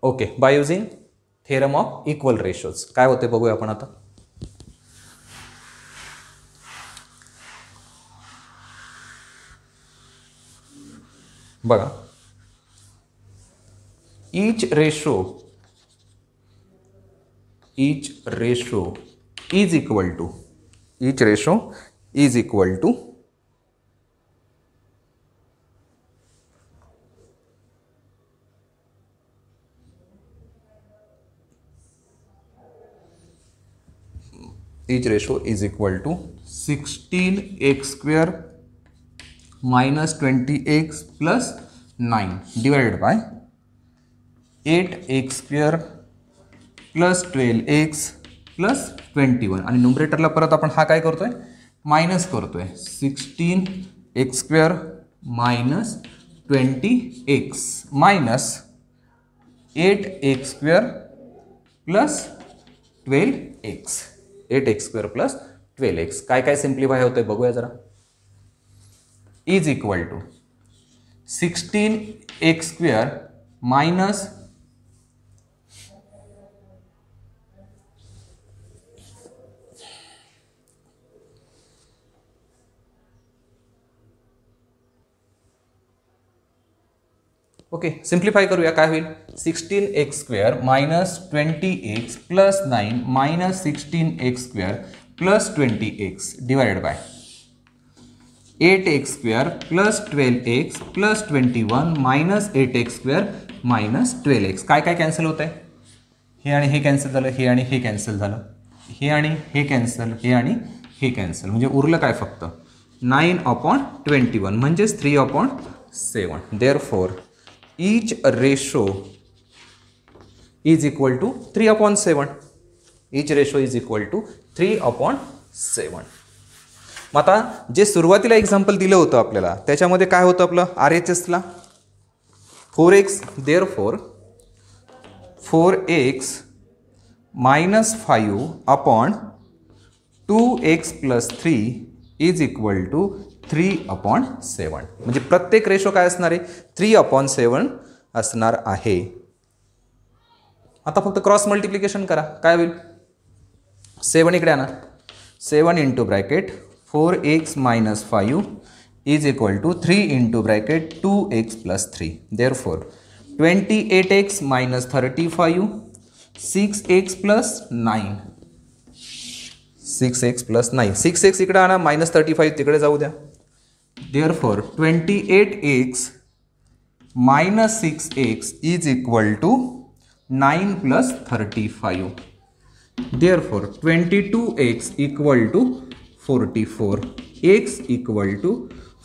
Okay, bye using theorem of equal ratios काय होते बघूया आपण आता. बघा, each ratio is equal to each ratio is equal to 16x² minus 20x plus 9 divided by 8x square plus 12x plus 21 आणि न्यूमरेटरला परत आपण हा काय करतोय मायनस करतोय 16x square minus 20x minus 8x square plus 12x 8x square plus 12x काय काय सिम्प्लिफाय होतंय बघूया जरा is equal to 16x square minus okay simplify करूया काय होईल 16x square minus 20x plus 9 minus 16x square plus 20x divided by 8x square plus 12x plus 21 minus 8x square minus 12x काय काय cancel होत आहे हे आणि हे कॅन्सल झालं हे आणि हे कॅन्सल झालं हे आणि हे कॅन्सल हे आणि हे कॅन्सल म्हणजे उरलं काय फक्त 9/21 म्हणजेच 3/7 therefore each ratio is equal to 3/7 each ratio is equal to 3/7 मग आता जे सुरुवातीला एक्झाम्पल दिलं होतं आपल्याला त्याच्यामध्ये काय होतं आपलं RHSला 4x therefore 4x minus 5/2x plus 3 is equal to 3/7 म्हणजे प्रत्येक रेशो काय असणार आहे 3/7 असणार आहे आता फक्त क्रॉस मल्टिप्लिकेशन करा काय होईल 7 इकडे आणा 7 into bracket 4x minus 5 is equal to 3 into bracket 2x plus 3 therefore 28x minus 35 6x plus 9 6x plus 9 6x इकडे आणा मायनस 35 तिकडे जाऊ द्या Therefore, 28x minus 6x is equal to 9 plus 35. Therefore, 22x equal to 44. X equal to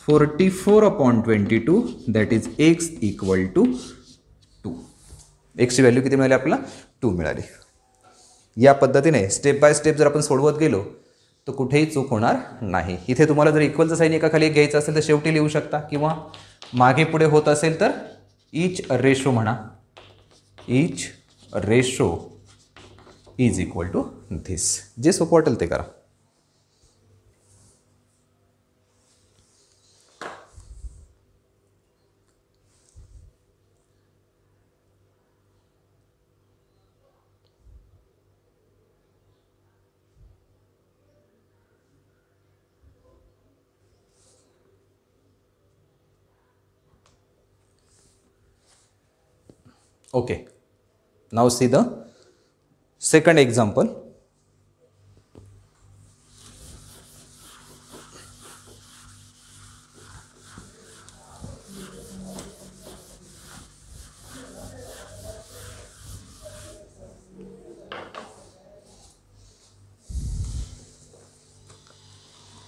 44/22 that is x equal to 2. x ची value किती मिळाली आपल्याला 2 मिळाली. या पद्धतीने स्टेप बाय स्टेप जर आपण सोडवत गेलो तो कुठेही चूक होणार नाही. इथे तुम्हाला जर इक्वलचं साईन एकाखाली एक घ्यायचं असेल तर शेवटी लिहू शकता किंवा मागे पुढे होत असेल तर इच रेशो म्हणा each ratio is equal to this जे सोपं वाटेल ते करा. Okay, now see the second example.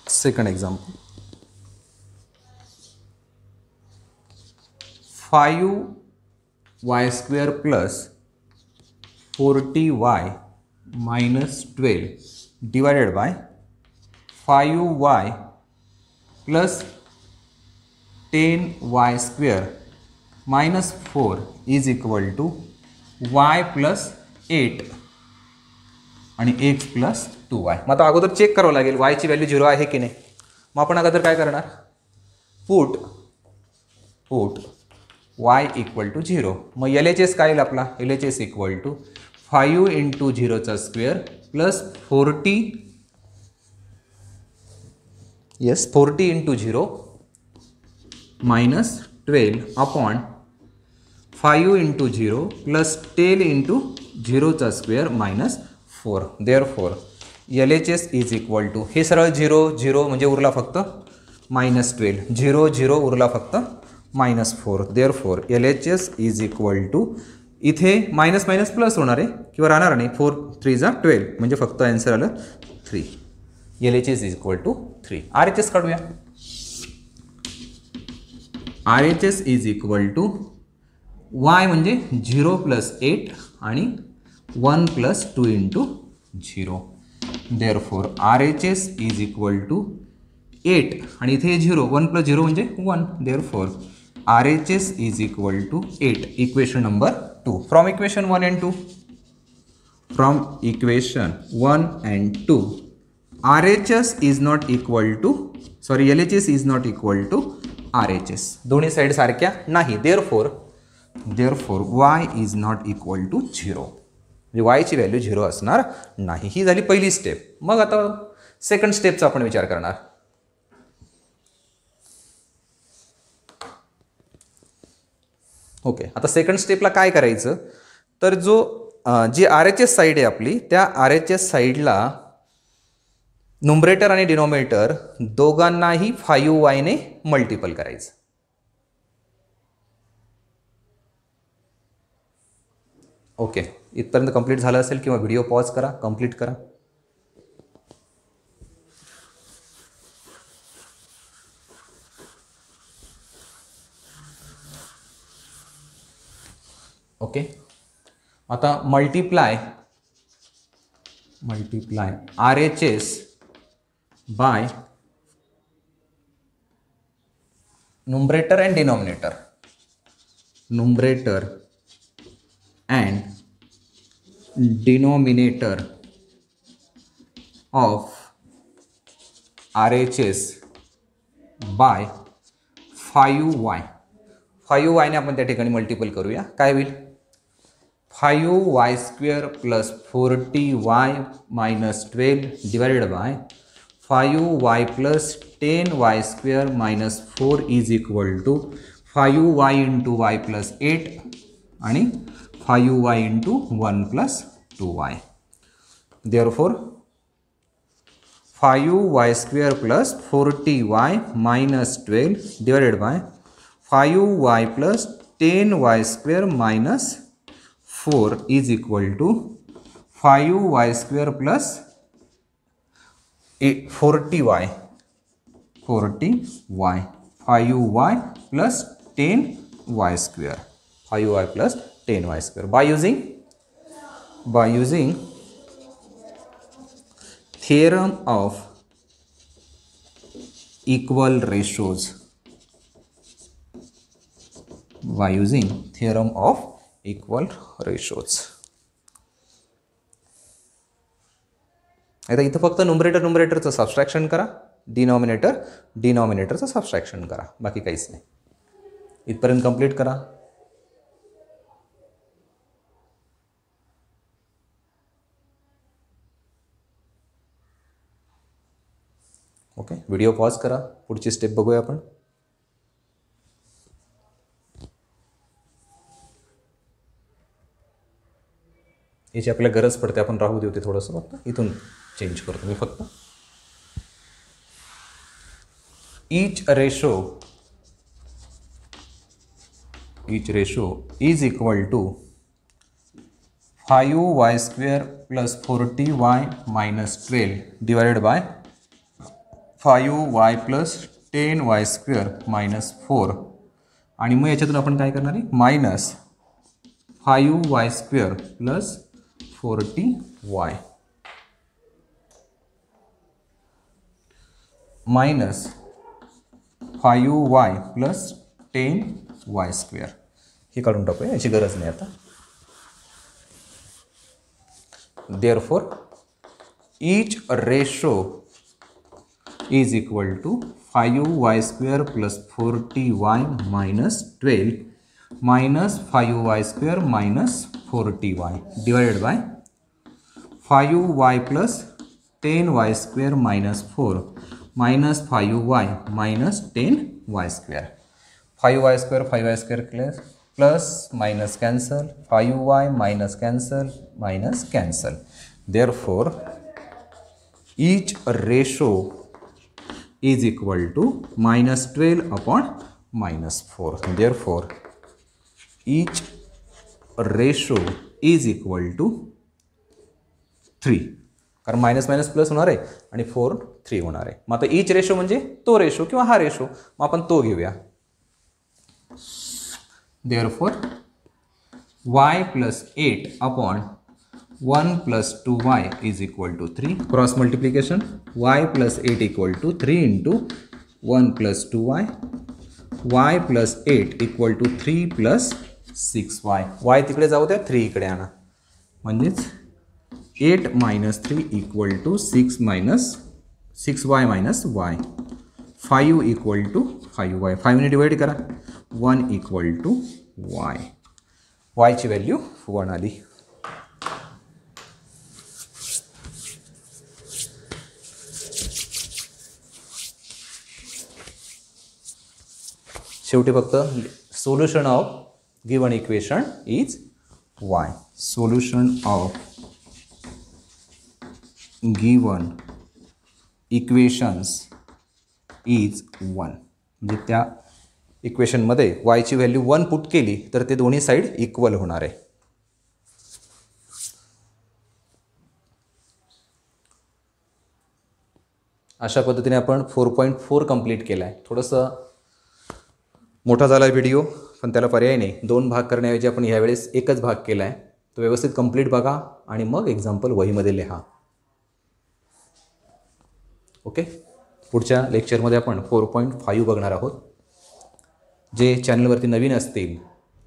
Second example. 5y square plus 40y minus 12 divided by 5y plus 10y square minus 4 is equal to y plus 8 आणि x plus 2y. मग आता अगोदर check करावं लागेल y ची व्हॅल्यू 0 आहे की नाही. मग आपण अगोदर काय करणार पुट y इक्वल टू 0. मग LHS काय येईल आपला LHS इक्वल टू 5 इंटू 0चा square plus 40 into 0 minus 12 upon 5 into 0 plus 10 into 0चा square minus 4. Therefore LHS is equal to हे सरळ 0 0 म्हणजे उरला फक्त मायनस 12 0 0 उरला फक्त minus 4. Therefore LHS is equal to इथे मायनस मायनस प्लस होणार आहे किंवा राहणार नाही 4 3 जा 12 म्हणजे फक्त आन्सर आलं 3. LHS is equal to 3. RHS काढूया. RHS is equal to y म्हणजे 0 प्लस 8 आणि 1 plus 2 into 0. Therefore RHS is equal to 8 आणि इथे 0 1 प्लस 0 म्हणजे 1. Therefore RHS is equal to 8. Equation number 2 from equation 1 and 2. From equation 1 and 2, RHS is not equal to, sorry, LHS is not equal to RHS. दोन्ही side सारख्या नाही. therefore y is not equal to 0. म्हणजे y ची value 0 असणार नाही. ही झाली पहिली step. मग आता सेकंड स्टेपचा आपण विचार करणार. ओके, आता सेकंड स्टेपला काय करायचं, तर जी RHS साईड आहे आपली, त्या RHS साईडला नुमरेटर आणि डिनॉमिनेटर दोघांनाही 5y ने मल्टिपल करायचं. ओके, इथपर्यंत कंप्लीट झालं असेल किंवा व्हिडिओ पॉज करा, कंप्लीट करा. ओके, आता multiply RHS by numerator and denominator, of RHS by 5y. 5y ने आपण त्या ठिकाणी मल्टिपल करूया. काय होईल? 5y square plus 40y minus 12 divided by 5y plus 10y square minus 4 is equal to 5y into y plus 8 आणि 5y into 1 plus 2y. Therefore 5y square plus 40y minus 12 divided by 5y plus 10y square minus 4 is equal to 5y square plus 40y 5y plus 10y square, 5y plus 10y square by using theorem of equal ratios, by using theorem of equal ratios. आता इथं फक्त नुमरेटरचं subtraction करा, डिनॉमिनेटरचं subtraction करा, बाकी काहीच नाही. इथपर्यंत complete करा. ओके, व्हिडिओ पॉज करा, पुढची स्टेप बघूया आपण. याची आपल्याला गरज पडते, आपण राहू देऊ ते थोडंसं, फक्त इथून चेंज करतो मी फक्त. each ratio is equal to 5y square plus 40y minus 12 divided by 5y plus 10y square minus 4. आणि मग याच्यातून आपण काय करणार आहे, minus 5y square plus 40y minus 5y plus 10y square. हे काढून टाकूया, याची गरज नाही आता. Therefore each ratio is equal to 5y square plus 40y minus 12 minus 5y square minus 40y divided by 5y plus 10y square minus 4 minus 5y minus 10y square. 5y square plus minus cancel, 5y minus cancel. Therefore each ratio is equal to minus 12 upon minus 4. Therefore each ratio is equal to 3, कारण minus minus plus होणार आहे आणि 4 3 होणार आहे. मग आता इच ratio म्हणजे तो रेशो किंवा हा रेशो, मग आपण तो घेऊया. Therefore y plus 8 upon 1 plus 2y is equal to 3. Cross multiplication y plus 8 equal to 3 into 1 plus 2y, y plus 8 equal to 3 plus 6y. y तिकडे जाऊ द्या, 3 इकडे आणा, म्हणजेच 8 minus 3 equal to 6y minus y. 5 equal to 5y. 5ने divide करा, 1 equal to y. y ची value 1 आली. शेवटी फक्त solution of given equation is y. Solution of given equations is 1. म्हणजे त्या इक्वेशनमध्ये y ची व्हॅल्यू 1 पुट केली तर ते दोन्ही साईड इक्वल होणार आहे. अशा पद्धतीने आपण 4.4 कंप्लीट केला आहे. थोडंसं मोठा झाला व्हिडिओ, पण त्याला पर्याय नाही. 2 भाग करण्याऐवजी आपण ह्यावेळेस एकच भाग केला आहे. तो व्यवस्थित कंप्लीट बघा आणि मग एक्झाम्पल वहीमध्ये लिहा. ओके, पुढच्या लेक्चरमध्ये आपण 4.5 बघणार आहोत. जे चॅनलवरती नवीन असतील,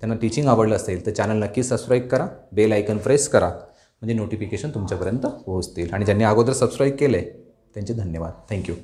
त्यांना टीचिंग आवडलं असेल तर चॅनल नक्की सबस्क्राईब करा, बेल आयकन प्रेस करा, म्हणजे नोटिफिकेशन तुमच्यापर्यंत पोहोचतील. आणि ज्यांनी अगोदर सबस्क्राईब केलं आहे त्यांचे धन्यवाद. थँक्यू.